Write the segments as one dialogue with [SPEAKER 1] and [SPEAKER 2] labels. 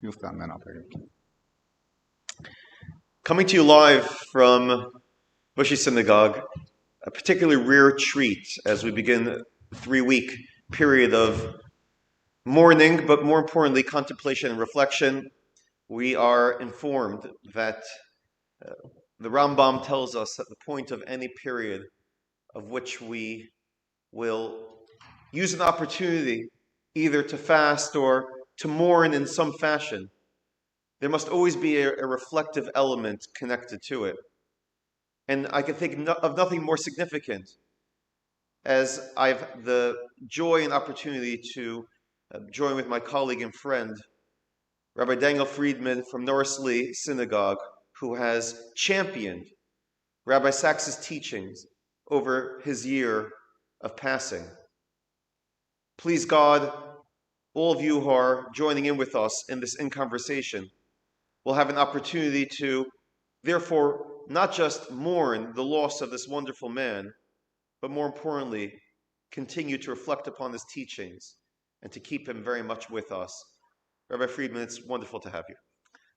[SPEAKER 1] You'll stand then, I'll take it.
[SPEAKER 2] Coming to you live from Bushy Synagogue, a particularly rare treat as we begin a 3-week period of mourning, but more importantly, contemplation and reflection. We are informed that the Rambam tells us that the point of any period of which we will use an opportunity either to fast or to mourn in some fashion, there must always be a reflective element connected to it. And I can think of nothing more significant as I've the joy and opportunity to join with my colleague and friend, Rabbi Daniel Friedman from Norrisley Synagogue, who has championed Rabbi Sacks' teachings over his year of passing. Please God, all of you who are joining in with us in this in-conversation will have an opportunity to, therefore, not just mourn the loss of this wonderful man, but more importantly, continue to reflect upon his teachings and to keep him very much with us. Rabbi Friedman, it's wonderful to have you.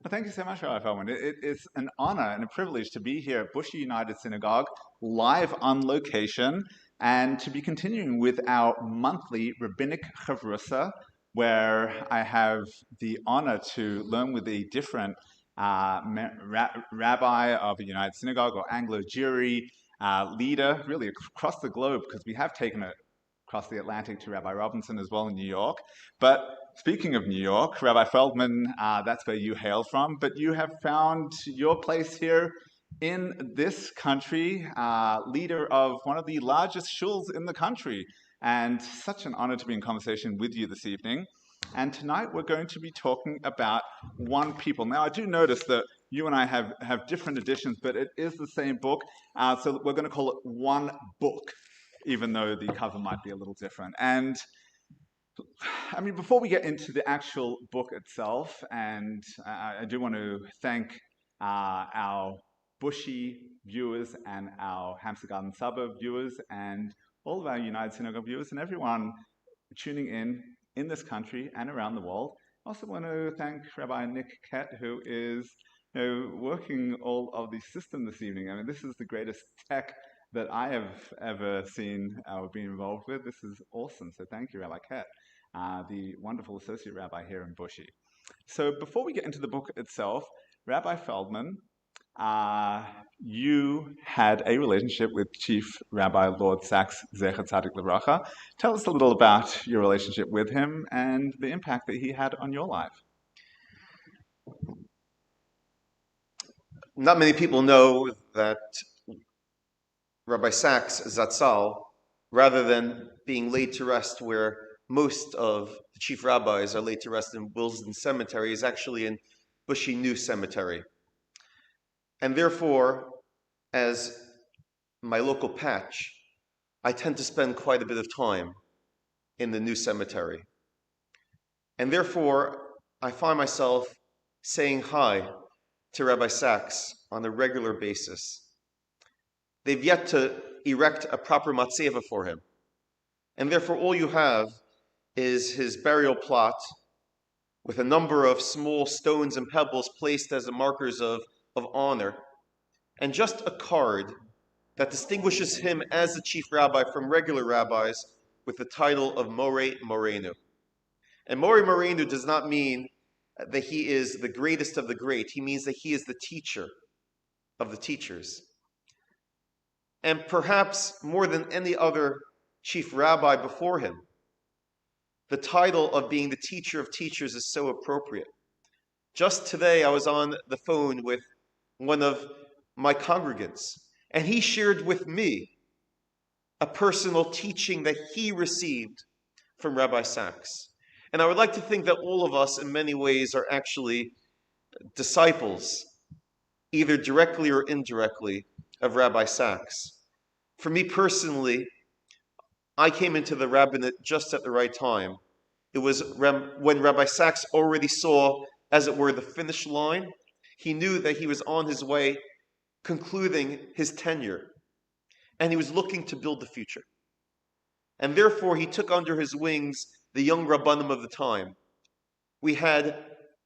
[SPEAKER 1] Well, thank you so much, Rabbi Feldman. It is an honor and a privilege to be here at Bushy United Synagogue, live on location, and to be continuing with our monthly Rabbinic Chavrusa, where I have the honor to learn with a different rabbi of a United Synagogue or Anglo-Jewry leader, really across the globe, because we have taken it across the Atlantic to Rabbi Robinson as well in New York. But speaking of New York, Rabbi Feldman, that's where you hail from, but you have found your place here in this country, leader of one of the largest shuls in the country. And such an honor to be in conversation with you this evening. And tonight we're going to be talking about one people. Now, I do notice that you and I have different editions, but it is the same book. So we're going to call it one book, even though the cover might be a little different. And I mean, before we get into the actual book itself, and I do want to thank our Bushy viewers and our Hampstead Garden Suburb viewers and all of our United Synagogue viewers and everyone tuning in this country and around the world. I also want to thank Rabbi Nick Kett, who is working all of the system this evening. I mean, this is the greatest tech that I have ever seen or been involved with. This is awesome. So thank you, Rabbi Kett, the wonderful associate rabbi here in Bushy. So before we get into the book itself, Rabbi Feldman, you had a relationship with Chief Rabbi Lord Sacks, Zecher Tzadik Livracha. Tell us a little about your relationship with him and the impact that he had on your life.
[SPEAKER 2] Not many people know that Rabbi Sacks Zatzal, rather than being laid to rest where most of the chief rabbis are laid to rest in Willesden Cemetery, is actually in Bushy New Cemetery. And therefore, as my local patch, I tend to spend quite a bit of time in the new cemetery. And therefore, I find myself saying hi to Rabbi Sacks on a regular basis. They've yet to erect a proper matzeva for him. And therefore, all you have is his burial plot with a number of small stones and pebbles placed as the markers of honor, and just a card that distinguishes him as the chief rabbi from regular rabbis with the title of Morei Morenu. And Morei Morenu does not mean that he is the greatest of the great. He means that he is the teacher of the teachers. And perhaps more than any other chief rabbi before him, the title of being the teacher of teachers is so appropriate. Just today, I was on the phone with one of my congregants, and he shared with me a personal teaching that he received from Rabbi Sacks. And I would like to think that all of us, in many ways, are actually disciples, either directly or indirectly, of Rabbi Sacks. For me personally, I came into the rabbinate just at the right time. It was when Rabbi Sacks already saw, as it were, the finish line. He knew that he was on his way, concluding his tenure, and he was looking to build the future. And therefore, he took under his wings the young rabbanim of the time. We had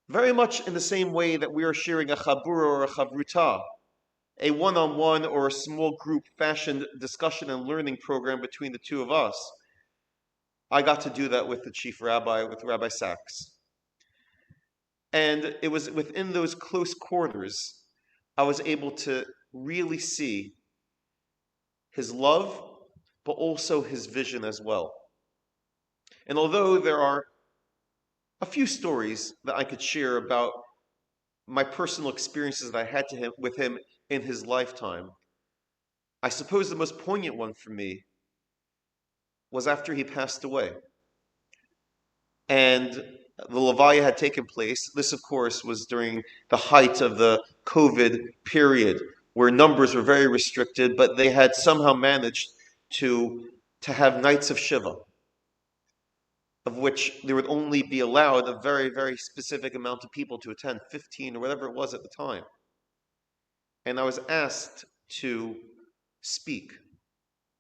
[SPEAKER 2] very much in the same way that we are sharing a chabura or a chavruta, a one-on-one or a small group fashioned discussion and learning program between the two of us. I got to do that with the chief rabbi, with Rabbi Sacks. And it was within those close quarters, I was able to really see his love, but also his vision as well. And although there are a few stories that I could share about my personal experiences that I had with him in his lifetime, I suppose the most poignant one for me was after he passed away. And the Levaya had taken place. This, of course, was during the height of the COVID period, where numbers were very restricted, but they had somehow managed to have nights of Shiva, of which there would only be allowed a very, very specific amount of people to attend, 15 or whatever it was at the time. And I was asked to speak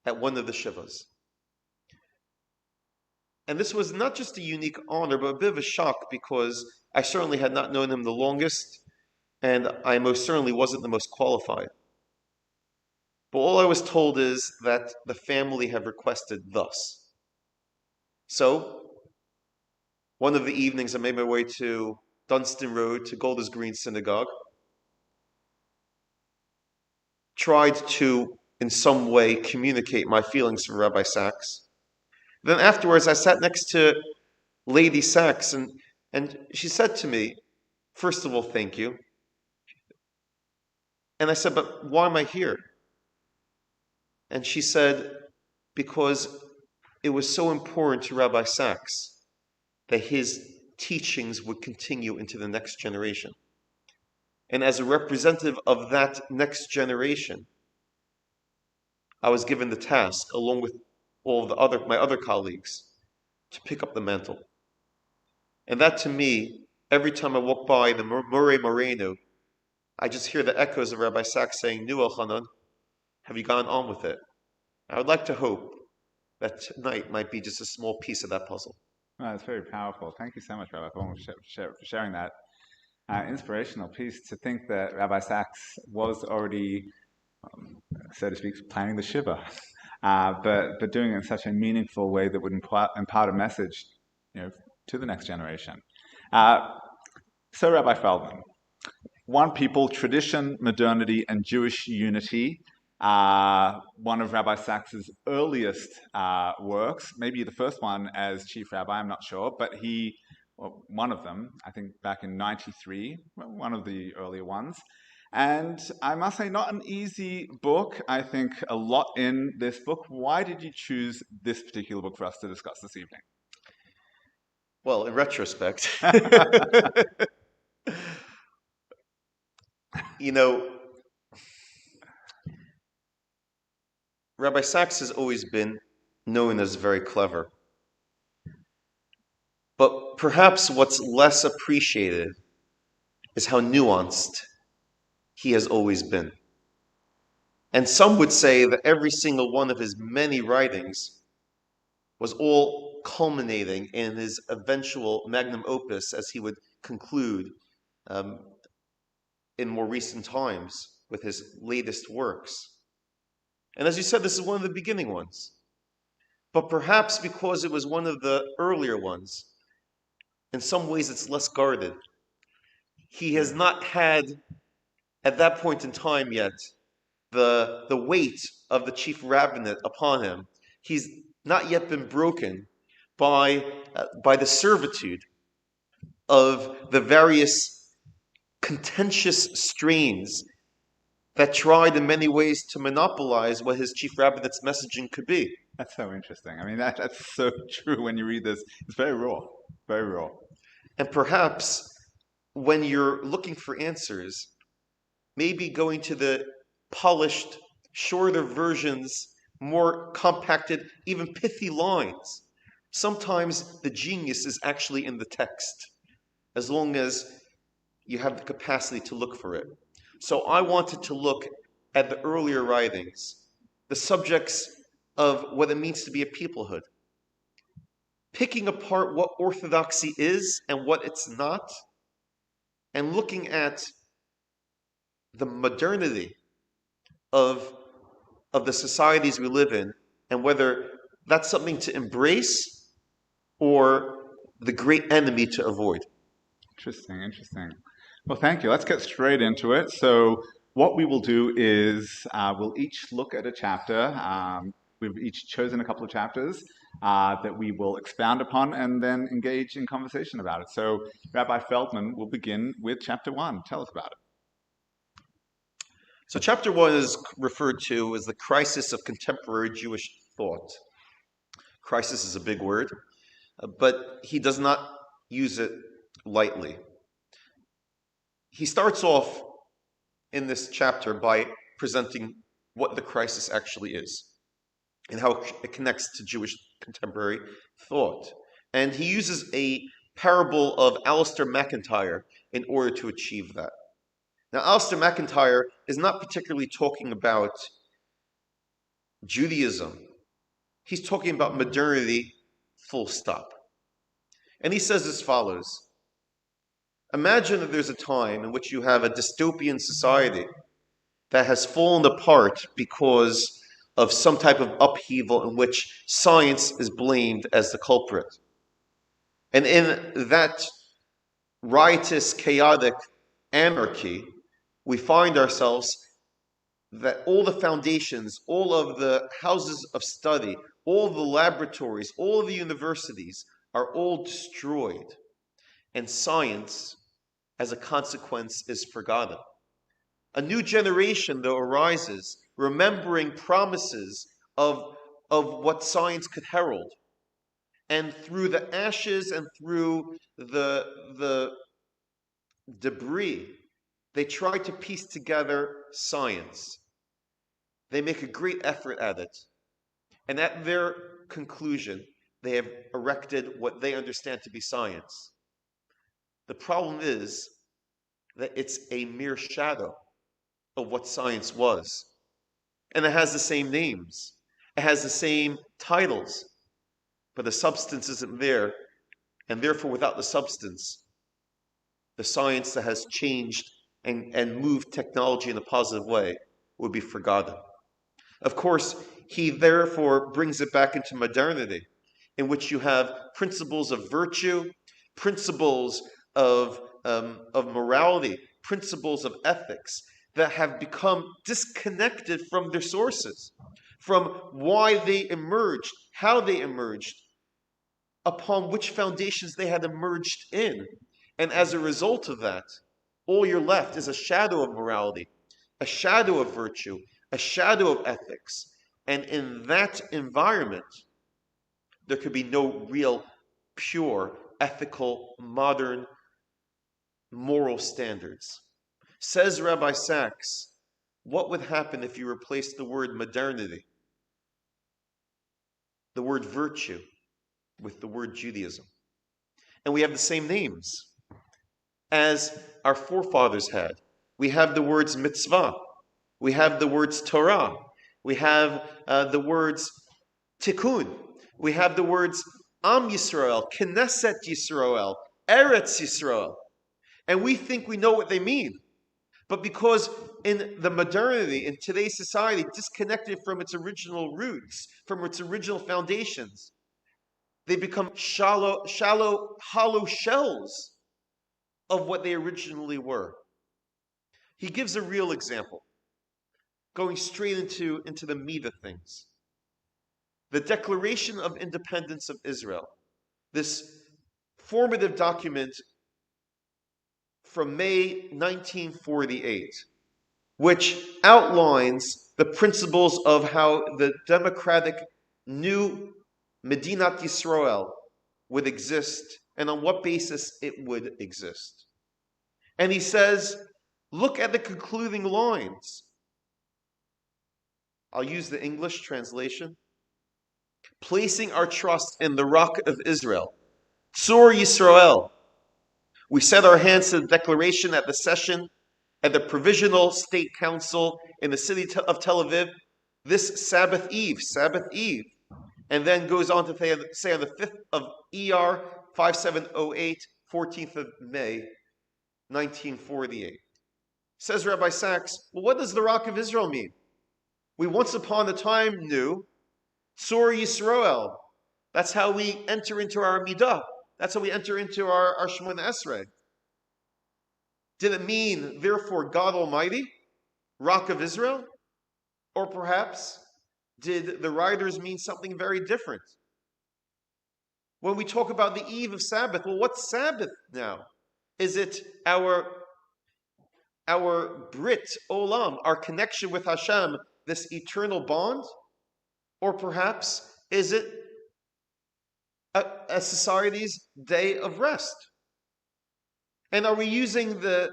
[SPEAKER 2] at one of the Shivas. And this was not just a unique honor, but a bit of a shock, because I certainly had not known him the longest, and I most certainly wasn't the most qualified. But all I was told is that the family have requested thus. So, one of the evenings I made my way to Dunstan Road, to Golders Green Synagogue, tried to, in some way, communicate my feelings for Rabbi Sacks. Then afterwards, I sat next to Lady Sacks, and she said to me, first of all, thank you. And I said, but why am I here? And she said, because it was so important to Rabbi Sacks that his teachings would continue into the next generation. And as a representative of that next generation, I was given the task, along with all of my other colleagues, to pick up the mantle. And that, to me, every time I walk by the Murray Moreno, I just hear the echoes of Rabbi Sacks saying, Nu Elchanan, have you gone on with it? I would like to hope that tonight might be just a small piece of that puzzle.
[SPEAKER 1] Well, that's very powerful. Thank you so much, Rabbi, for sharing that inspirational piece. To think that Rabbi Sacks was already, so to speak, planning the Shiva, but doing it in such a meaningful way that would impart a message, to the next generation. So, Rabbi Feldman, one people, tradition, modernity, and Jewish unity. One of Rabbi Sacks's earliest works, maybe the first one as chief rabbi, I'm not sure, but one of them, I think back in 93, one of the earlier ones. And I must say, not an easy book. I think a lot in this book. Why did you choose this particular book for us to discuss this evening?
[SPEAKER 2] Well, in retrospect, Rabbi Sacks has always been known as very clever. But perhaps what's less appreciated is how nuanced he has always been. And some would say that every single one of his many writings was all culminating in his eventual magnum opus, as he would conclude in more recent times with his latest works. And as you said, this is one of the beginning ones. But perhaps because it was one of the earlier ones, in some ways it's less guarded. He has not had, at that point in time yet, the weight of the chief rabbinate upon him. He's not yet been broken by the servitude of the various contentious strains that tried in many ways to monopolize what his chief rabbinate's messaging could be.
[SPEAKER 1] That's so interesting. I mean, that's so true when you read this. It's very raw, very raw.
[SPEAKER 2] And perhaps when you're looking for answers, maybe going to the polished, shorter versions, more compacted, even pithy lines. Sometimes the genius is actually in the text, as long as you have the capacity to look for it. So I wanted to look at the earlier writings, the subjects of what it means to be a peoplehood, picking apart what orthodoxy is and what it's not, and looking at the modernity of the societies we live in, and whether that's something to embrace or the great enemy to avoid.
[SPEAKER 1] Interesting, interesting. Well, thank you. Let's get straight into it. So, what we will do is we'll each look at a chapter. We've each chosen a couple of chapters that we will expound upon and then engage in conversation about it. So, Rabbi Feldman will begin with chapter 1. Tell us about it.
[SPEAKER 2] So chapter 1 is referred to as the crisis of contemporary Jewish thought. Crisis is a big word, but he does not use it lightly. He starts off in this chapter by presenting what the crisis actually is and how it connects to Jewish contemporary thought. And he uses a parable of Alistair MacIntyre in order to achieve that. Now, Alistair MacIntyre is not particularly talking about Judaism. He's talking about modernity, full stop. And he says as follows: imagine that there's a time in which you have a dystopian society that has fallen apart because of some type of upheaval in which science is blamed as the culprit. And in that riotous, chaotic anarchy, we find ourselves that all the foundations, all of the houses of study, all of the laboratories, all of the universities are all destroyed. And science, as a consequence, is forgotten. A new generation, though, arises, remembering promises of what science could herald. And through the ashes and through the debris, they try to piece together science. They make a great effort at it. And at their conclusion, they have erected what they understand to be science. The problem is that it's a mere shadow of what science was. And it has the same names. It has the same titles. But the substance isn't there. And therefore, without the substance, the science that has changed and moved technology in a positive way would be forgotten. Of course, he therefore brings it back into modernity, in which you have principles of virtue, principles of morality, principles of ethics that have become disconnected from their sources, from why they emerged, how they emerged, upon which foundations they had emerged in. And as a result of that, all you're left is a shadow of morality, a shadow of virtue, a shadow of ethics. And in that environment, there could be no real, pure, ethical, modern, moral standards. Says Rabbi Sacks, what would happen if you replaced the word modernity, the word virtue, with the word Judaism? And we have the same names as our forefathers had. We have the words mitzvah. We have the words Torah. We have the words tikkun. We have the words Am Yisrael, Knesset Yisrael, Eretz Yisrael. And we think we know what they mean. But because in the modernity, in today's society, disconnected from its original roots, from its original foundations, they become shallow, hollow shells of what they originally were. He gives a real example, going straight into the meat of things. The Declaration of Independence of Israel, this formative document from May 1948, which outlines the principles of how the democratic new Medinat Yisrael would exist and on what basis it would exist. And he says, look at the concluding lines. I'll use the English translation. Placing our trust in the Rock of Israel, Tzur Yisrael. We set our hands to the declaration at the session at the Provisional State Council in the city of Tel Aviv this Sabbath Eve, and then goes on to say on the 5th of ER 5708, 14th of May, 1948. Says Rabbi Sacks, well, what does the Rock of Israel mean? We once upon a time knew Sur Yisrael. That's how we enter into our Midah. That's how we enter into our Shemona Esrei. Did it mean, therefore, God Almighty, Rock of Israel? Or perhaps did the writers mean something very different? When we talk about the eve of Sabbath, well, what's Sabbath now? Is it our Brit Olam, our connection with Hashem, this eternal bond? Or perhaps is it a society's day of rest? And are we using the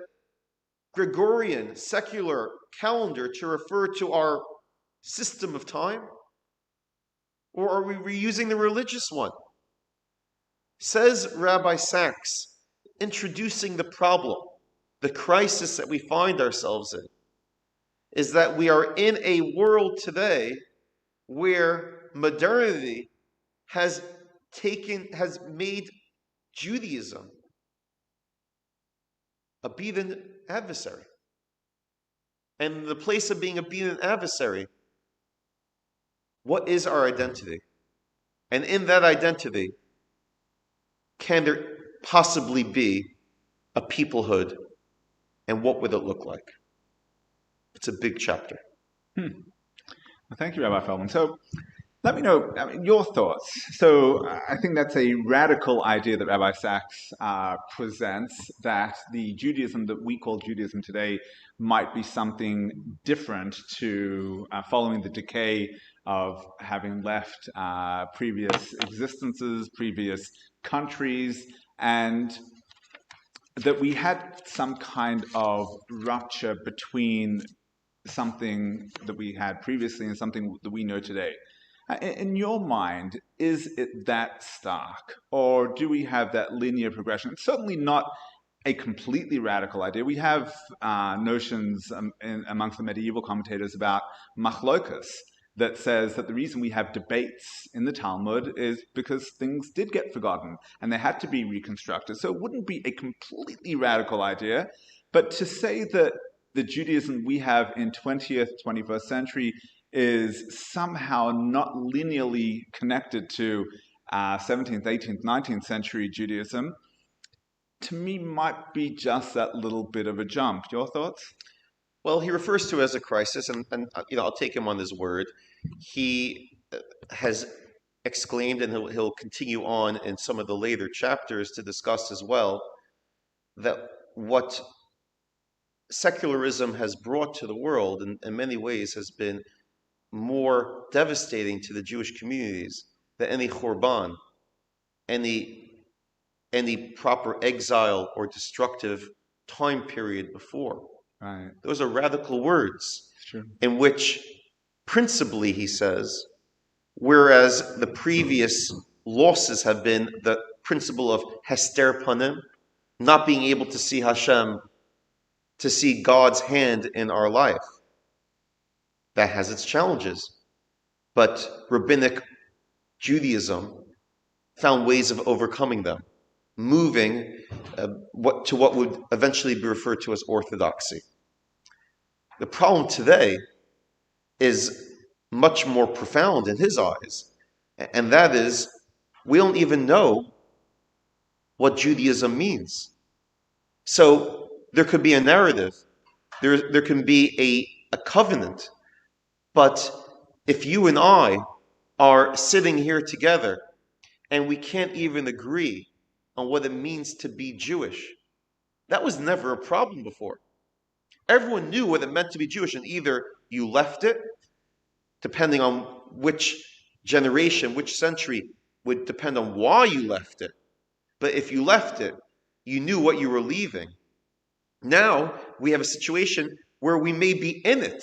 [SPEAKER 2] Gregorian secular calendar to refer to our system of time? Or are we reusing the religious one? Says Rabbi Sacks, introducing the problem, the crisis that we find ourselves in, is that we are in a world today where modernity has made Judaism a beaten adversary. And in the place of being a beaten adversary, what is our identity? And in that identity, can there possibly be a peoplehood? And what would it look like? It's a big chapter.
[SPEAKER 1] Well, thank you, Rabbi Feldman. So let me know your thoughts. So I think that's a radical idea that Rabbi Sacks presents, that the Judaism that we call Judaism today might be something different to following the decay of having left previous existences, previous countries, and that we had some kind of rupture between something that we had previously and something that we know today. In your mind, is it that stark? Or do we have that linear progression? It's certainly not a completely radical idea. We have notions amongst the medieval commentators about machlokas, that says that the reason we have debates in the Talmud is because things did get forgotten and they had to be reconstructed. So it wouldn't be a completely radical idea, but to say that the Judaism we have in 20th, 21st century is somehow not linearly connected to 17th, 18th, 19th century Judaism, to me might be just that little bit of a jump. Your thoughts?
[SPEAKER 2] Well, he refers to it as a crisis, and I'll take him on his word. He has exclaimed, and he'll continue on in some of the later chapters to discuss as well, that what secularism has brought to the world in many ways has been more devastating to the Jewish communities than any Churban, any proper exile or destructive time period before.
[SPEAKER 1] Right.
[SPEAKER 2] Those are radical words
[SPEAKER 1] True.
[SPEAKER 2] in which principally, he says, whereas the previous losses have been the principle of hester panim, not being able to see Hashem, to see God's hand in our life. That has its challenges. But Rabbinic Judaism found ways of overcoming them, moving to what would eventually be referred to as orthodoxy. The problem today is much more profound in his eyes, and that is, we don't even know what Judaism means. So there could be a narrative, there can be a covenant, but if you and I are sitting here together and we can't even agree on what it means to be Jewish, that was never a problem before. Everyone knew what it meant to be Jewish, and either you left it, depending on which generation, which century, would depend on why you left it. But if you left it, you knew what you were leaving. Now we have a situation where we may be in it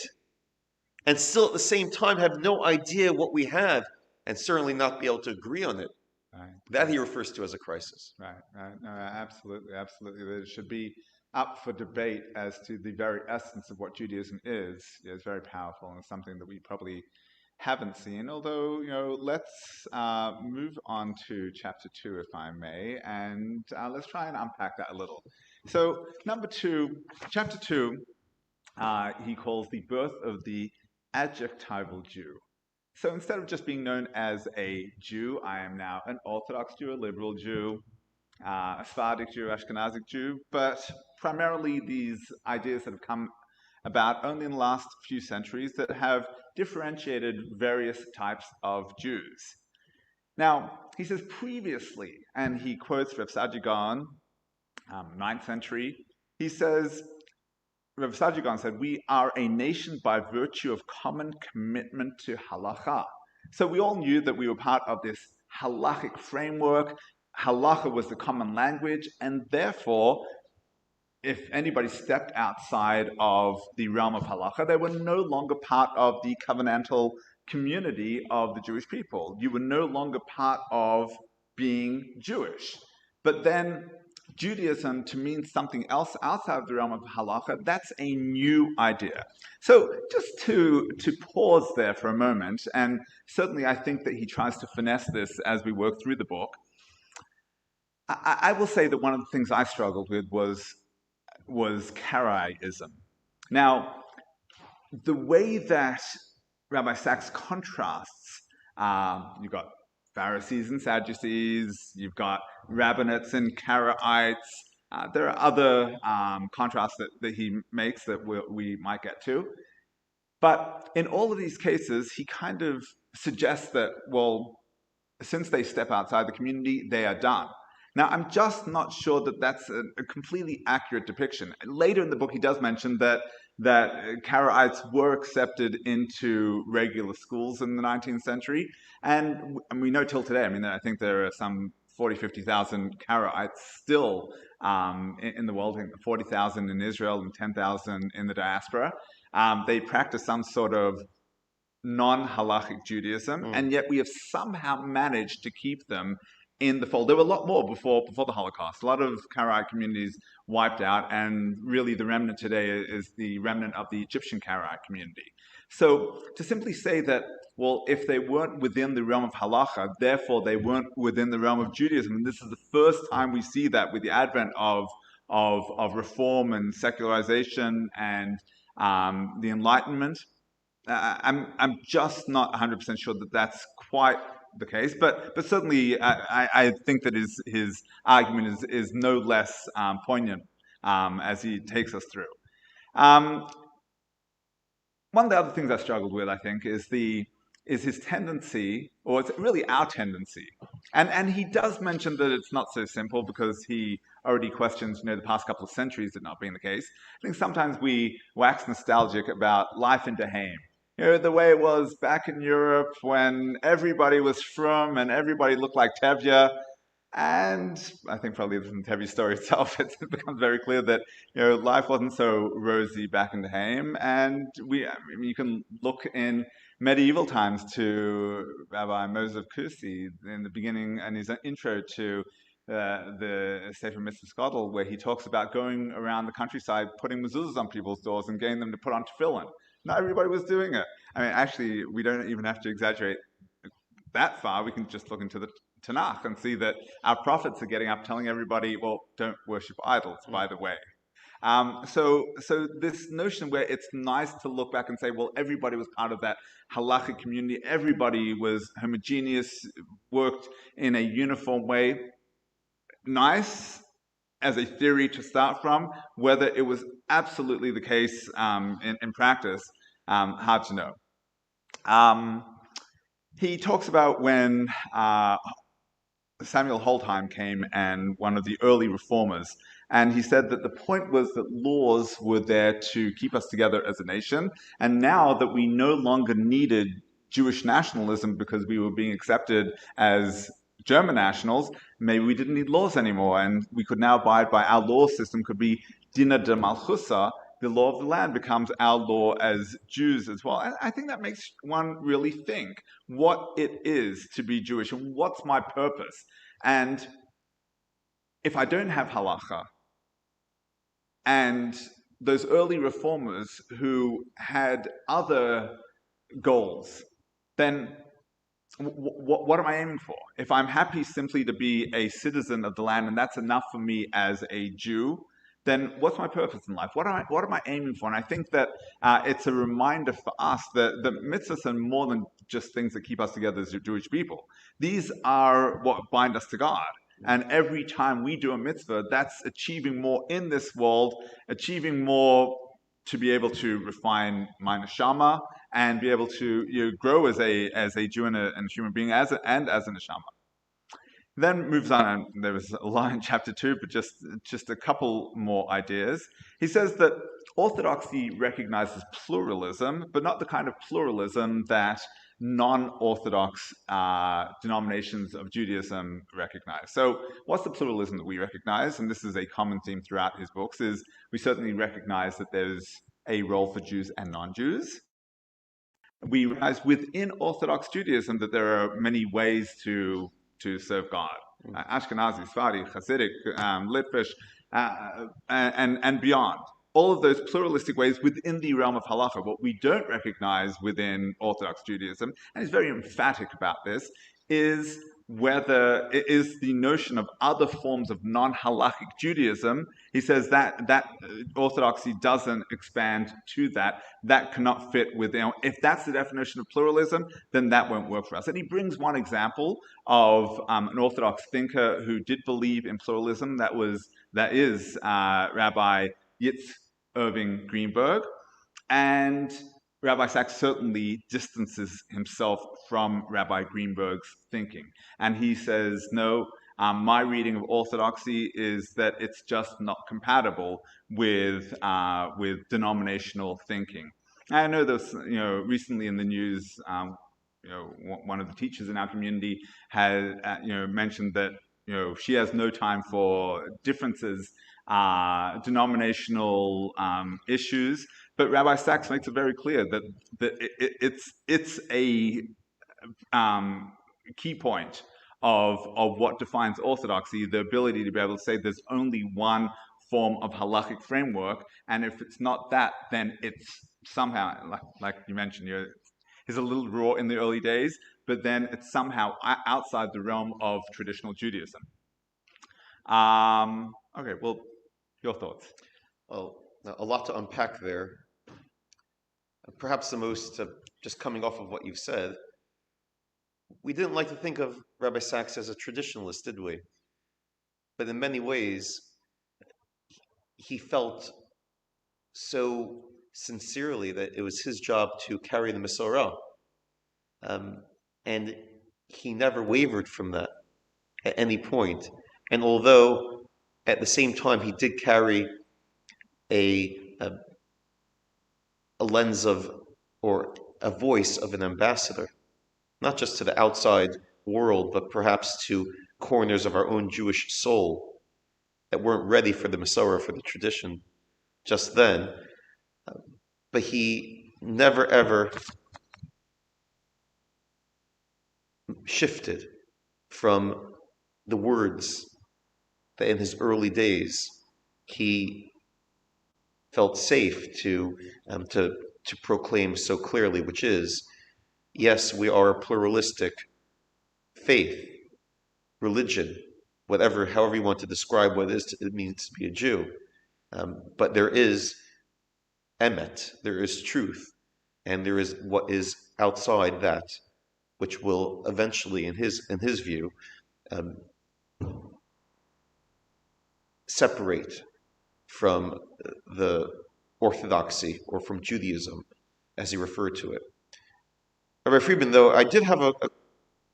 [SPEAKER 2] and still at the same time have no idea what we have, and certainly not be able to agree on it.
[SPEAKER 1] Right.
[SPEAKER 2] That he refers to as a crisis.
[SPEAKER 1] Right. No, absolutely. There should be up for debate as to the very essence of what Judaism is. It's very powerful and something that we probably haven't seen. Although, let's move on to chapter 2, if I may, and let's try and unpack that a little. So number two, chapter 2, he calls the birth of the adjectival Jew. So instead of just being known as a Jew, I am now an Orthodox Jew, a liberal Jew, a Sephardic Jew, Ashkenazic Jew, but primarily these ideas that have come about only in the last few centuries that have differentiated various types of Jews. Now, he says previously, and he quotes Rav Saadia Gaon, 9th century, he says, Rav Saadia Gaon said, "We are a nation by virtue of common commitment to halacha." So we all knew that we were part of this halachic framework. Halacha was the common language, and therefore, if anybody stepped outside of the realm of halacha, they were no longer part of the covenantal community of the Jewish people. You were no longer part of being Jewish. But then Judaism to mean something else outside of the realm of halacha, that's a new idea. So just to pause there for a moment, and certainly I think that he tries to finesse this as we work through the book, I will say that one of the things I struggled with was Karaism. Now, the way that Rabbi Sacks contrasts, you've got Pharisees and Sadducees, you've got Rabbinites and Karaites. There are other contrasts that he makes that we might get to. But in all of these cases, he kind of suggests that, well, since they step outside the community, they are done. Now, I'm just not sure that that's a completely accurate depiction. Later in the book, he does mention that Karaites were accepted into regular schools in the 19th century. And we know till today, I mean, I think there are some 40, 50,000 Karaites still in the world, 40,000 in Israel and 10,000 in the diaspora. They practice some sort of non-halachic Judaism, and yet we have somehow managed to keep them in the fold. There were a lot more before the Holocaust. A lot of Karaite communities wiped out, and really the remnant today is the remnant of the Egyptian Karaite community. So to simply say that, well, if they weren't within the realm of halacha, therefore they weren't within the realm of Judaism, and this is the first time we see that with the advent of reform and secularization and the Enlightenment. I'm just not 100% sure that that's quite the case, but certainly I think that his argument is no less poignant as he takes us through. One of the other things I struggled with, I think, is his tendency, or it's really our tendency, and he does mention that it's not so simple because he already questions, the past couple of centuries it not being the case. I think sometimes we wax nostalgic about life in Dehaim. The way it was back in Europe when everybody was frum and everybody looked like Tevye. And I think probably from Tevye's story itself, it becomes very clear that life wasn't so rosy back in Dehaim. And you can look in medieval times to Rabbi Moshe Kusi in the beginning and his intro to the Sefer Mitzvah Skottel, where he talks about going around the countryside, putting mezuzahs on people's doors and getting them to put on tefillin. Not everybody was doing it. I mean, actually, we don't even have to exaggerate that far. We can just look into the Tanakh and see that our prophets are getting up telling everybody, well, don't worship idols, by the way. So this notion where it's nice to look back and say, well, everybody was part of that halachic community, everybody was homogeneous, worked in a uniform way. Nice as a theory to start from. Whether it was absolutely the case in practice, hard to know. He talks about when Samuel Holtheim came and one of the early reformers, and he said that the point was that laws were there to keep us together as a nation, and now that we no longer needed Jewish nationalism because we were being accepted as German nationals, maybe we didn't need laws anymore, and we could now abide by our law system could be Dina de Malchusa. The law of the land becomes our law as Jews as well. And I think that makes one really think what it is to be Jewish and what's my purpose. And if I don't have halacha, and those early reformers who had other goals, then what am I aiming for? If I'm happy simply to be a citizen of the land and that's enough for me as a Jew, then what's my purpose in life? What am I aiming for? And I think that it's a reminder for us that the mitzvahs are more than just things that keep us together as Jewish people. These are what bind us to God. And every time we do a mitzvah, that's achieving more in this world, achieving more to be able to refine my neshama and be able to grow as a Jew and a human being as a neshama. Then moves on, and there was a lot in chapter 2, but just a couple more ideas. He says that Orthodoxy recognizes pluralism, but not the kind of pluralism that non-Orthodox denominations of Judaism recognize. So what's the pluralism that we recognize? And this is a common theme throughout his books, is we certainly recognize that there's a role for Jews and non-Jews. We recognize within Orthodox Judaism that there are many ways to serve God. Ashkenazi, Sephardi, Hasidic, Litvish, and beyond. All of those pluralistic ways within the realm of halacha. What we don't recognize within Orthodox Judaism, and he's very emphatic about this, is the notion of other forms of non-halachic Judaism. He says that Orthodoxy doesn't expand to that. That cannot fit within. If that's the definition of pluralism, then that won't work for us. And he brings one example of an Orthodox thinker who did believe in pluralism. That is Rabbi Yitz Irving Greenberg, and Rabbi Sacks certainly distances himself from Rabbi Greenberg's thinking. And he says, no, my reading of Orthodoxy is that it's just not compatible with denominational thinking. And I know there's, recently in the news, one of the teachers in our community had, mentioned that, she has no time for differences, denominational issues. But Rabbi Sacks makes it very clear that it's a key point of what defines orthodoxy, the ability to be able to say there's only one form of halachic framework, and if it's not that, then it's somehow, like you mentioned, he's a little raw in the early days, but then it's somehow outside the realm of traditional Judaism. Okay, well, your thoughts?
[SPEAKER 2] Well, a lot to unpack there. Perhaps the most, just coming off of what you've said, we didn't like to think of Rabbi Sacks as a traditionalist, did we? But in many ways, he felt so sincerely that it was his job to carry the Masorah. And he never wavered from that at any point. And although at the same time he did carry a lens of, or a voice of an ambassador, not just to the outside world, but perhaps to corners of our own Jewish soul that weren't ready for the Masorah, for the tradition just then. But he never ever shifted from the words that in his early days he felt safe to proclaim so clearly, which is, yes, we are a pluralistic faith, religion, however you want to describe what it means to be a Jew. But there is emet, there is truth, and there is what is outside that, which will eventually, in his view, separate from the orthodoxy or from Judaism, as he referred to it. Rabbi Friedman, though, I did have a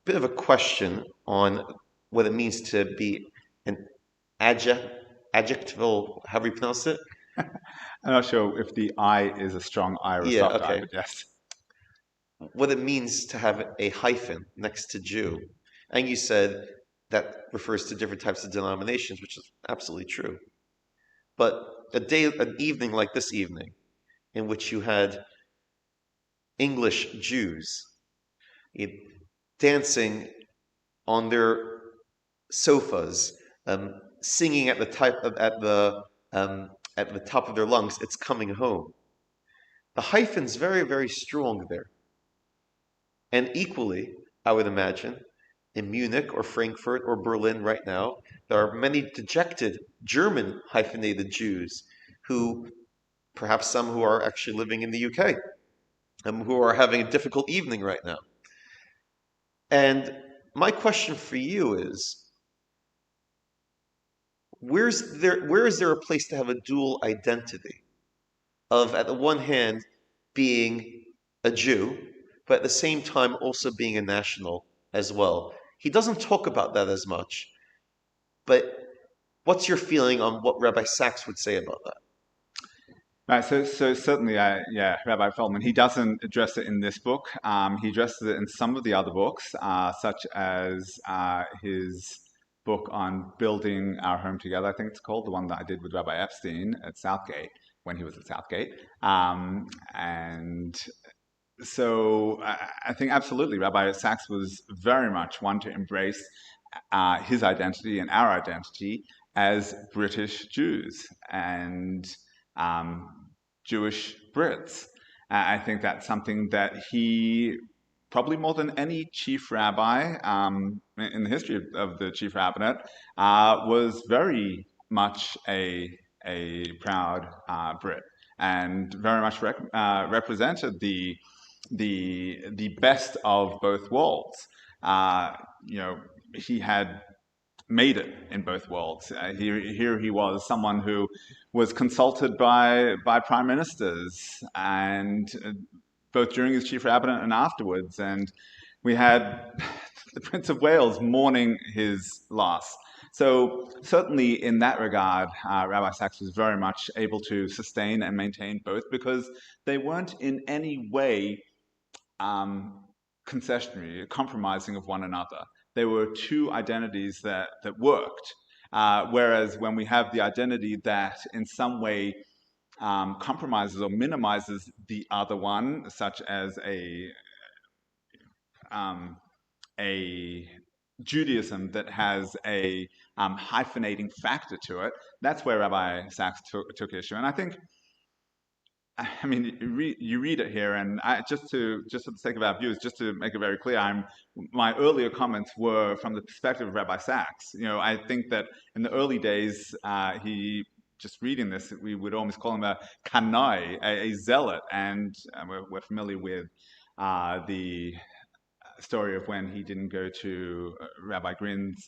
[SPEAKER 2] bit of a question on what it means to be an adjectival, however you pronounce it.
[SPEAKER 1] I'm not sure if the I is a strong I or a soft I, but yes.
[SPEAKER 2] What it means to have a hyphen next to Jew. And you said that refers to different types of denominations, which is absolutely true. But an evening like this evening, in which you had English Jews dancing on their sofas, singing at the top of their lungs, "It's coming home." The hyphen's very, very strong there. And equally, I would imagine, in Munich or Frankfurt or Berlin right now. There are many dejected German hyphenated Jews who, perhaps some who are actually living in the UK, who are having a difficult evening right now. And my question for you is, where is there a place to have a dual identity of, at the one hand, being a Jew, but at the same time also being a national as well? He doesn't talk about that as much, but what's your feeling on what Rabbi Sacks would say about that?
[SPEAKER 1] Right, so certainly, yeah, Rabbi Feldman, he doesn't address it in this book. He addresses it in some of the other books, such as his book on building our home together, I think it's called, the one that I did with Rabbi Epstein at Southgate, when he was at Southgate. And so I think absolutely, Rabbi Sacks was very much one to embrace his identity and our identity as British Jews and Jewish Brits. I think that's something that he, probably more than any chief rabbi in the history of the chief rabbinate, was very much a proud Brit and very much represented the best of both worlds. He had made it in both worlds. Here he was, someone who was consulted by prime ministers, and both during his chief rabbinate and afterwards. And we had the Prince of Wales mourning his loss. So certainly in that regard, Rabbi Sacks was very much able to sustain and maintain both, because they weren't in any way concessionary, compromising of one another. They were two identities that worked. Whereas when we have the identity that in some way compromises or minimizes the other one, such as a Judaism that has a hyphenating factor to it, that's where Rabbi Sacks took issue. And I think, I mean, you read it here, and just for the sake of our viewers, just to make it very clear, my earlier comments were from the perspective of Rabbi Sacks. I think that in the early days, just reading this, we would almost call him a kanai, a zealot, and we're familiar with the story of when he didn't go to Rabbi Grin's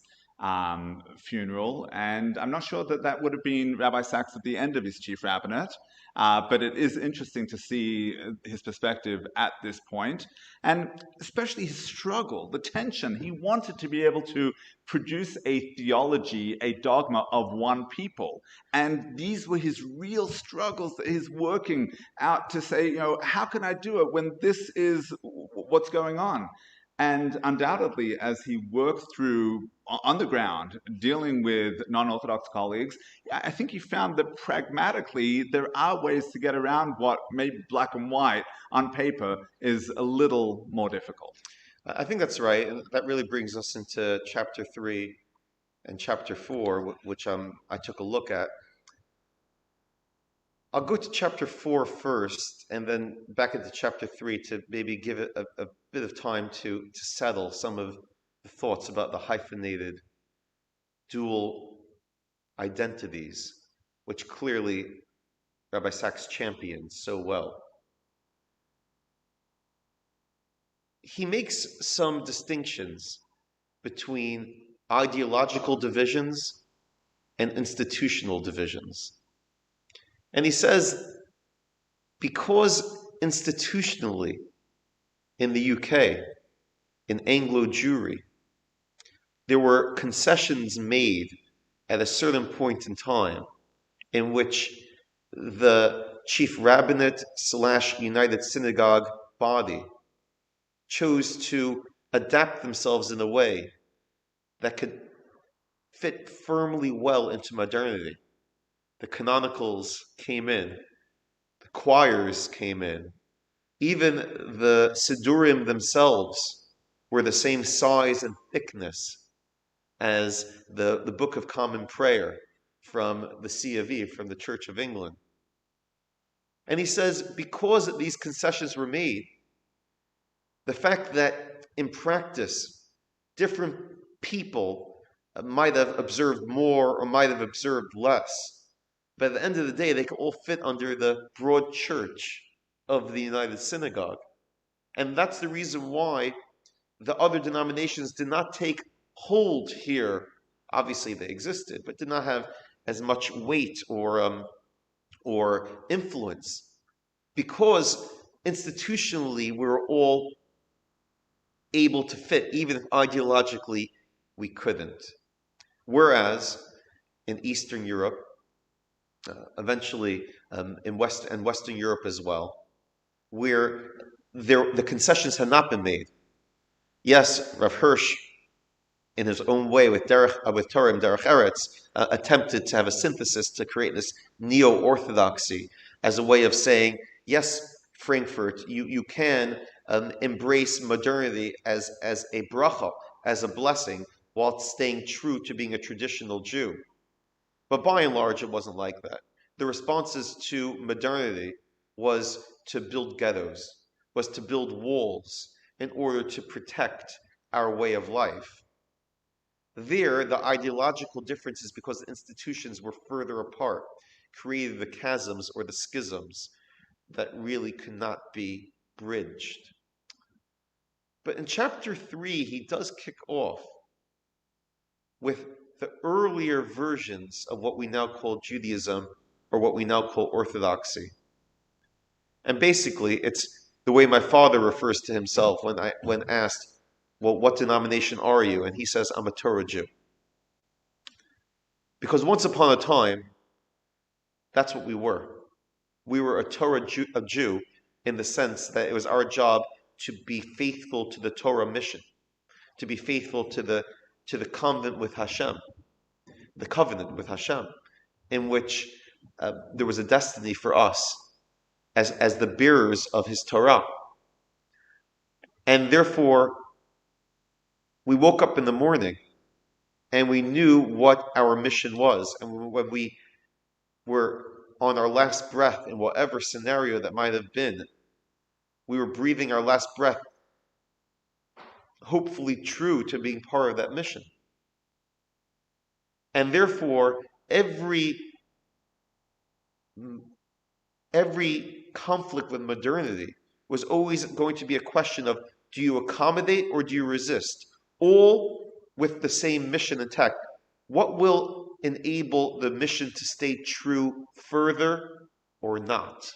[SPEAKER 1] funeral, and I'm not sure that would have been Rabbi Sacks at the end of his chief rabbinate. But it is interesting to see his perspective at this point, and especially his struggle, the tension. He wanted to be able to produce a theology, a dogma of one people. And these were his real struggles that he's working out to say, how can I do it when this is what's going on? And undoubtedly, as he worked through on the ground, dealing with non-Orthodox colleagues, I think he found that pragmatically there are ways to get around what maybe black and white on paper is a little more difficult.
[SPEAKER 2] I think that's right. And that really brings us into chapter 3 and chapter 4, which I took a look at. I'll go to chapter 4 first, and then back into chapter 3 to maybe give it a bit of time to settle some of the thoughts about the hyphenated dual identities, which clearly Rabbi Sacks champions so well. He makes some distinctions between ideological divisions and institutional divisions. And he says, because institutionally in the UK, in Anglo Jewry, there were concessions made at a certain point in time in which the chief rabbinate / United Synagogue body chose to adapt themselves in a way that could fit firmly well into modernity. The canonicals came in, the choirs came in, even the Sidurim themselves were the same size and thickness as the Book of Common Prayer from the C of E, from the Church of England. And he says, because these concessions were made, the fact that in practice different people might have observed more or might have observed less. But at the end of the day, they can all fit under the broad church of the United Synagogue. And that's the reason why the other denominations did not take hold here. Obviously, they existed, but did not have as much weight or influence, because institutionally we're all able to fit, even if ideologically we couldn't. Whereas in Eastern Europe, eventually in Western Europe as well, where the concessions had not been made. Yes, Rav Hirsch, in his own way, with Torah and Derech Eretz, attempted to have a synthesis to create this neo-orthodoxy as a way of saying, yes, Frankfurt, you can embrace modernity as a bracha, as a blessing, while staying true to being a traditional Jew. But by and large, it wasn't like that. The responses to modernity was to build ghettos, was to build walls in order to protect our way of life. There, the ideological differences, because the institutions were further apart, created the chasms or the schisms that really could not be bridged. But in chapter 3, he does kick off with the earlier versions of what we now call Judaism, or what we now call Orthodoxy. And basically, it's the way my father refers to himself when asked, well, what denomination are you? And he says, I'm a Torah Jew. Because once upon a time, that's what we were. We were a Torah Jew in the sense that it was our job to be faithful to the Torah mission, to be faithful to the covenant with Hashem, in which there was a destiny for us as the bearers of his Torah. And therefore, we woke up in the morning and we knew what our mission was. And when we were on our last breath, in whatever scenario that might have been, we were breathing our last breath, hopefully true to being part of that mission. And therefore, every conflict with modernity was always going to be a question of, do you accommodate or do you resist? All with the same mission intact. What will enable the mission to stay true further or not?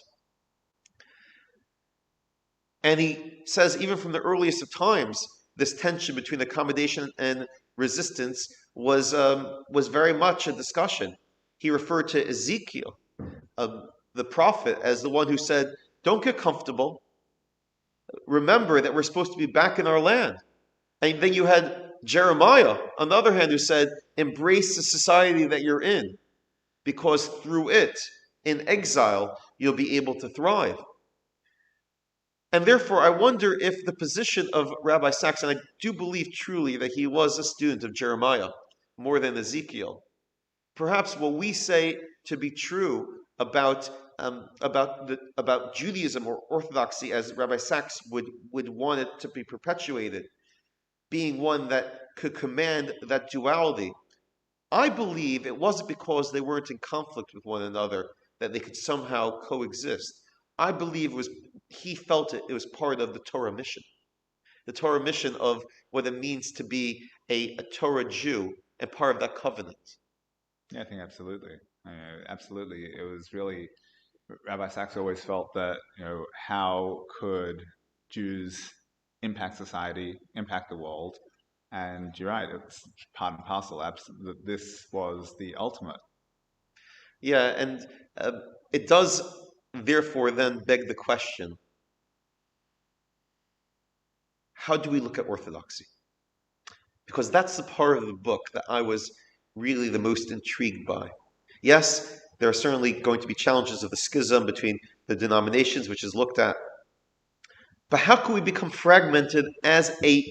[SPEAKER 2] And he says, even from the earliest of times, this tension between accommodation and resistance was very much a discussion. He referred to Ezekiel, the prophet, as the one who said, don't get comfortable. Remember that we're supposed to be back in our land. And then you had Jeremiah, on the other hand, who said, embrace the society that you're in, because through it, in exile, you'll be able to thrive. And therefore, I wonder if the position of Rabbi Sacks, and I do believe truly that he was a student of Jeremiah more than Ezekiel, perhaps what we say to be true about Judaism or Orthodoxy, as Rabbi Sacks would want it to be perpetuated, being one that could command that duality, I believe it wasn't because they weren't in conflict with one another that they could somehow coexist. I believe he felt it was part of the Torah mission. The Torah mission of what it means to be a Torah Jew and part of that covenant.
[SPEAKER 1] Yeah, I think absolutely. Absolutely. It was really, Rabbi Sacks always felt that, how could Jews impact society, impact the world? And you're right, it's part and parcel. This was the ultimate.
[SPEAKER 2] Yeah, and it does therefore then beg the question, how do we look at orthodoxy? Because that's the part of the book that I was really the most intrigued by. Yes, there are certainly going to be challenges of the schism between the denominations, which is looked at. But how can we become fragmented as a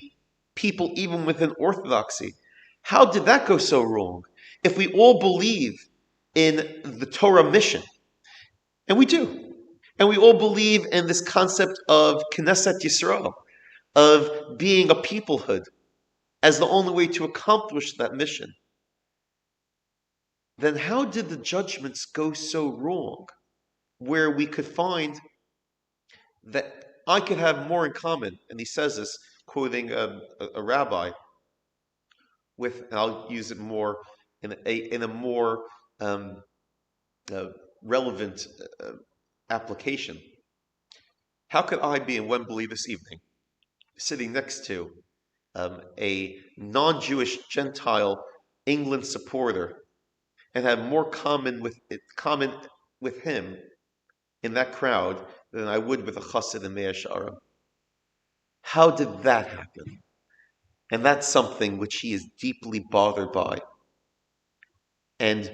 [SPEAKER 2] people, even within orthodoxy? How did that go so wrong? If we all believe in the Torah mission, and we do, and we all believe in this concept of Knesset Yisrael, of being a peoplehood, as the only way to accomplish that mission, then how did the judgments go so wrong? Where we could find that I could have more in common, and he says this, quoting a rabbi, with, and I'll use it more in a more uh, relevant application. How could I be in Wembley this evening, sitting next to a non-Jewish Gentile England supporter, and have more common with him in that crowd than I would with a chassid in Mea Shearim? How did that happen? And that's something which he is deeply bothered by. And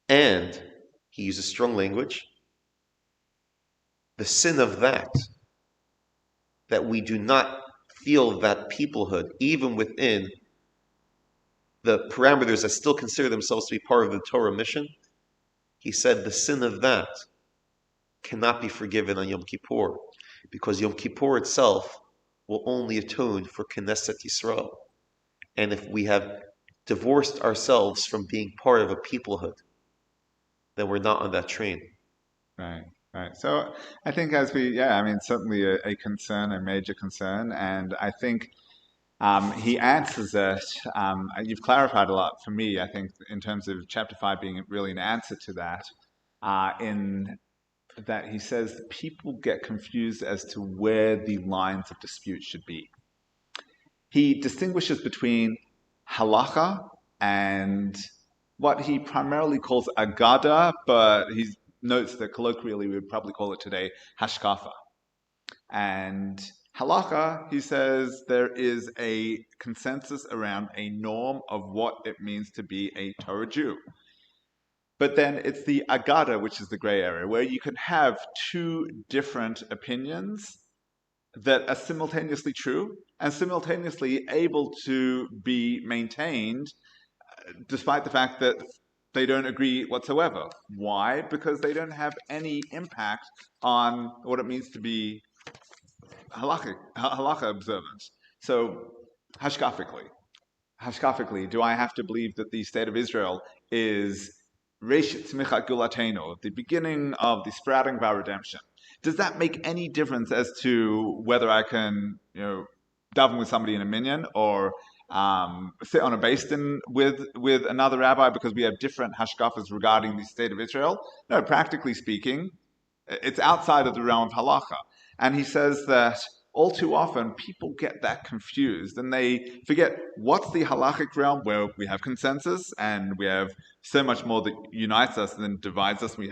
[SPEAKER 2] he uses strong language. The sin of that we do not feel that peoplehood, even within the parameters that still consider themselves to be part of the Torah mission, he said the sin of that cannot be forgiven on Yom Kippur, because Yom Kippur itself will only atone for Knesset Yisrael. And if we have divorced ourselves from being part of a peoplehood, then we're not on that train.
[SPEAKER 1] Right, right. So I think certainly a concern, a major concern, and I think he answers it. You've clarified a lot for me, I think, in terms of chapter 5 being really an answer to that, in that he says people get confused as to where the lines of dispute should be. He distinguishes between halacha and what he primarily calls agada, but he notes that colloquially we would probably call it today hashkafa. And halacha, he says, there is a consensus around a norm of what it means to be a Torah Jew. But then it's the agada, which is the gray area, where you can have two different opinions that are simultaneously true and simultaneously able to be maintained despite the fact that they don't agree whatsoever. Why? Because they don't have any impact on what it means to be halakha observance. So, hashkafically, do I have to believe that the state of Israel is Reshit Tzmichat Gulateno, the beginning of the sprouting of our redemption? Does that make any difference as to whether I can, daven with somebody in a minyan or sit on a basin with another rabbi because we have different hashkafas regarding the state of Israel? No, practically speaking, it's outside of the realm of halacha. And he says that all too often people get that confused and they forget what's the halachic realm where we have consensus and we have so much more that unites us than divides us. We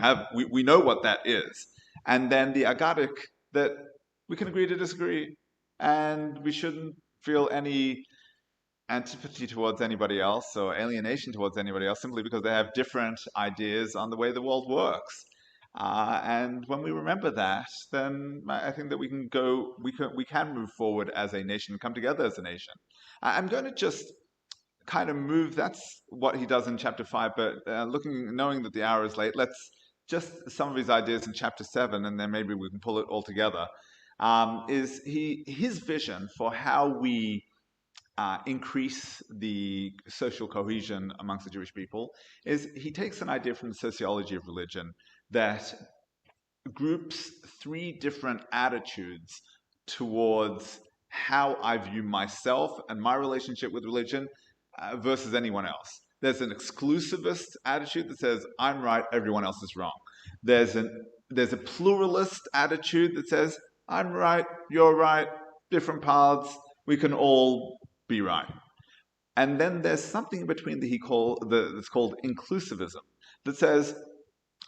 [SPEAKER 1] know what that is. And then the agadic, that we can agree to disagree and we shouldn't feel any antipathy towards anybody else or alienation towards anybody else simply because they have different ideas on the way the world works. And when we remember that, then I think that we can move forward as a nation, come together as a nation. I'm going to just kind of move. That's what he does in chapter 5. But knowing that the hour is late, let's just some of his ideas in chapter 7, and then maybe we can pull it all together. Is his vision for how we increase the social cohesion amongst the Jewish people is he takes an idea from the sociology of religion that groups three different attitudes towards how I view myself and my relationship with religion versus anyone else. There's an exclusivist attitude that says, I'm right, everyone else is wrong. There's a pluralist attitude that says, I'm right, you're right, different paths, we can all be right. And then there's something in between that's called inclusivism that says,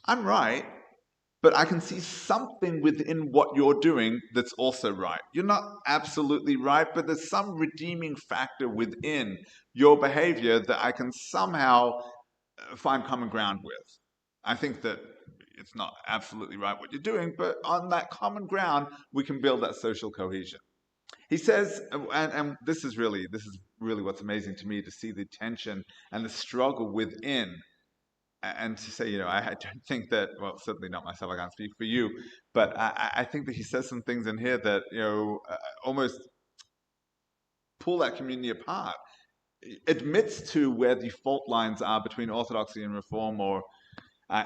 [SPEAKER 1] I'm right, but I can see something within what you're doing that's also right. You're not absolutely right, but there's some redeeming factor within your behavior that I can somehow find common ground with. I think that it's not absolutely right what you're doing, but on that common ground, we can build that social cohesion. He says, and this is really what's amazing to me, to see the tension and the struggle within, and to say, I don't think that, well, certainly not myself, I can't speak for you, but I think that he says some things in here that, almost pull that community apart. Admits to where the fault lines are between Orthodoxy and Reform, or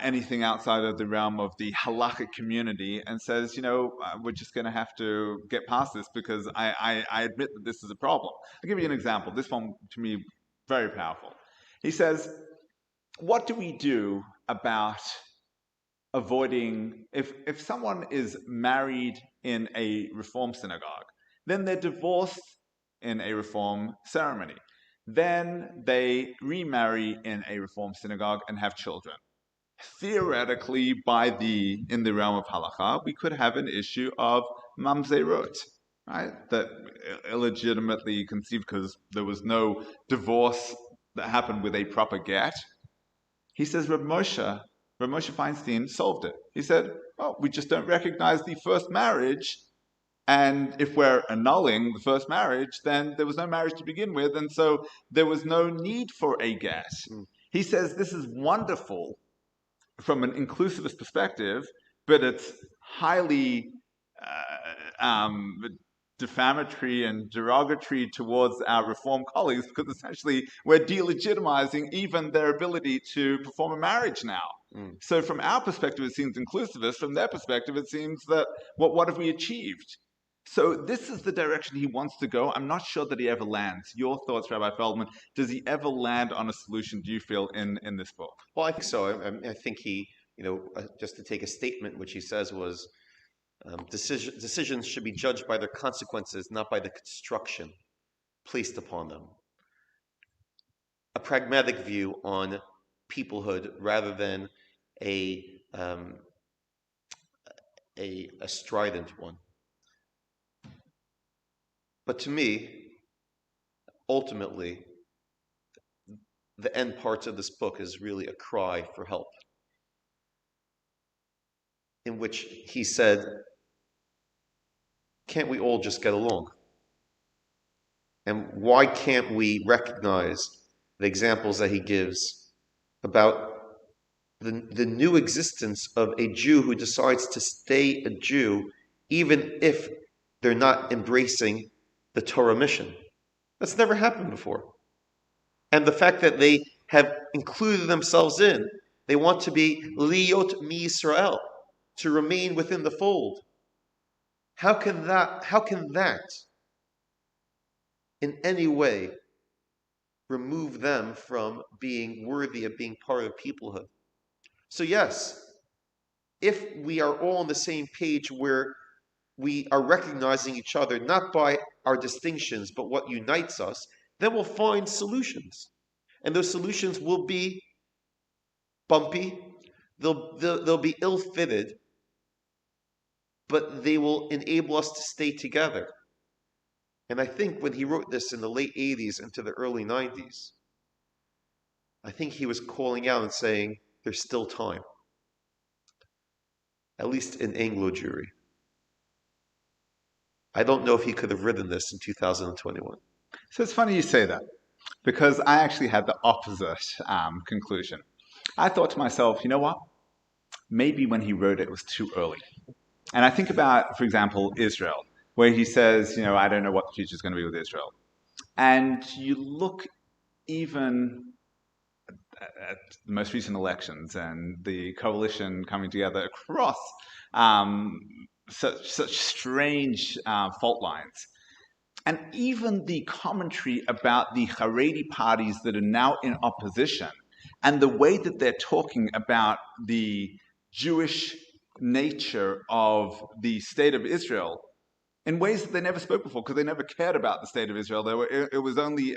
[SPEAKER 1] anything outside of the realm of the halakhic community, and says, we're just going to have to get past this because I admit that this is a problem. I'll give you an example. This one, to me, very powerful. He says, what do we do about avoiding, if someone is married in a Reform synagogue, then they're divorced in a Reform ceremony. Then they remarry in a Reform synagogue and have children. Theoretically, in the realm of halacha, we could have an issue of mamzerut, right? That illegitimately conceived because there was no divorce that happened with a proper get. He says Rav Moshe Feinstein solved it. He said, we just don't recognize the first marriage, and if we're annulling the first marriage, then there was no marriage to begin with, and so there was no need for a get. He says this is wonderful from an inclusivist perspective, but it's highly defamatory and derogatory towards our Reform colleagues, because essentially we're delegitimizing even their ability to perform a marriage now. So from our perspective, it seems inclusivist. From their perspective, it seems that what have we achieved? So this is the direction he wants to go. I'm not sure that he ever lands. Your thoughts, Rabbi Feldman? Does he ever land on a solution, do you feel, in this book?
[SPEAKER 2] Well, I think so. I think he, just to take a statement, which he says was, decisions should be judged by their consequences, not by the construction placed upon them. A pragmatic view on peoplehood rather than a strident one. But to me, ultimately, the end parts of this book is really a cry for help, in which he said, can't we all just get along? And why can't we recognize the examples that he gives about the new existence of a Jew who decides to stay a Jew even if they're not embracing the Torah mission? That's never happened before. And the fact that they have included themselves in, they want to be liyot mi Yisrael, to remain within the fold. How can that in any way remove them from being worthy of being part of peoplehood? So yes, if we are all on the same page where we are recognizing each other not by our distinctions but what unites us, then we'll find solutions. And those solutions will be bumpy, they'll be ill-fitted, but they will enable us to stay together. And I think when he wrote this in the late 80s into the early 90s, I think he was calling out and saying, there's still time. At least in Anglo Jewry. I don't know if he could have written this in 2021.
[SPEAKER 1] So it's funny you say that, because I actually had the opposite conclusion. I thought to myself, you know what? Maybe when he wrote it was too early. And I think about, for example, Israel, where he says, I don't know what the future is going to be with Israel. And you look even at the most recent elections and the coalition coming together across such strange fault lines. And even the commentary about the Haredi parties that are now in opposition, and the way that they're talking about the Jewish nature of the state of Israel in ways that they never spoke before, because they never cared about the state of Israel. It was only,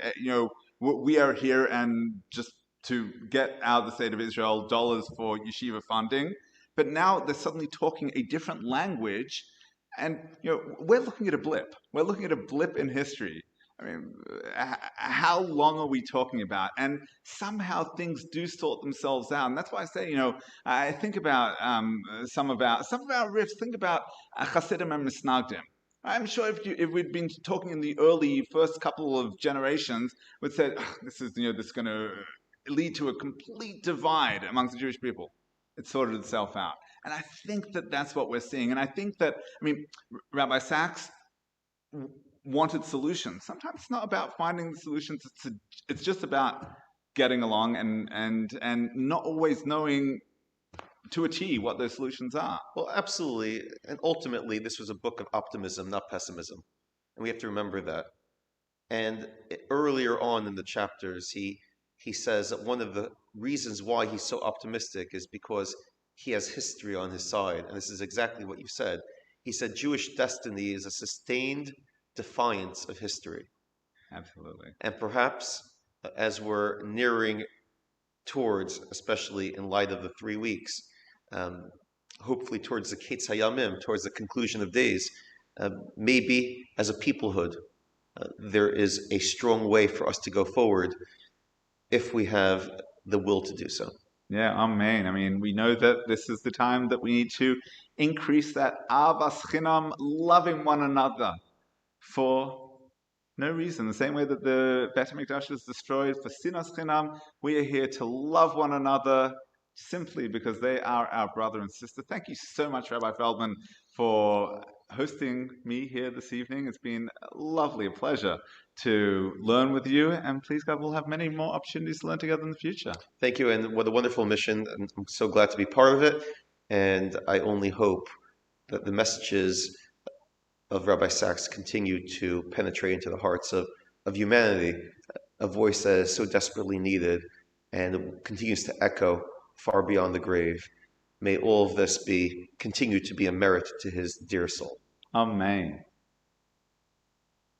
[SPEAKER 1] we are here and just to get out of the state of Israel dollars for yeshiva funding. But now they're suddenly talking a different language. And, we're looking at a blip. We're looking at a blip in history. I mean, how long are we talking about? And somehow things do sort themselves out. And that's why I say, I think about some of our riffs. Think about Hasidim and Misnagdim. I'm sure if we'd been talking in the early first couple of generations, we'd say, this is going to lead to a complete divide amongst the Jewish people. It sorted itself out. And I think that that's what we're seeing. And I think that, Rabbi Sacks, wanted solutions. Sometimes it's not about finding the solutions. It's just about getting along and not always knowing to a T what those solutions are.
[SPEAKER 2] Well, absolutely. And ultimately, this was a book of optimism, not pessimism. And we have to remember that. And earlier on in the chapters, he says that one of the reasons why he's so optimistic is because he has history on his side. And this is exactly what you said. He said Jewish destiny is a sustained defiance of history.
[SPEAKER 1] Absolutely.
[SPEAKER 2] And perhaps as we're nearing towards, especially in light of the 3 weeks, hopefully towards the Ketz Hayamim, towards the conclusion of days, maybe as a peoplehood, there is a strong way for us to go forward if we have the will to do so.
[SPEAKER 1] Yeah, amen. I mean, we know that this is the time that we need to increase that avas chinam, loving one another for no reason. The same way that the Bet HaMikdash was destroyed for sinas chinam, we are here to love one another simply because they are our brother and sister. Thank you so much, Rabbi Feldman, for hosting me here this evening. It's been lovely, a pleasure to learn with you, and please God, we'll have many more opportunities to learn together in the future.
[SPEAKER 2] Thank you, and what a wonderful mission. I'm so glad to be part of it, and I only hope that the messages of Rabbi Sacks continue to penetrate into the hearts of humanity, a voice that is so desperately needed and continues to echo far beyond the grave. May all of this continue to be a merit to his dear soul.
[SPEAKER 1] Amen.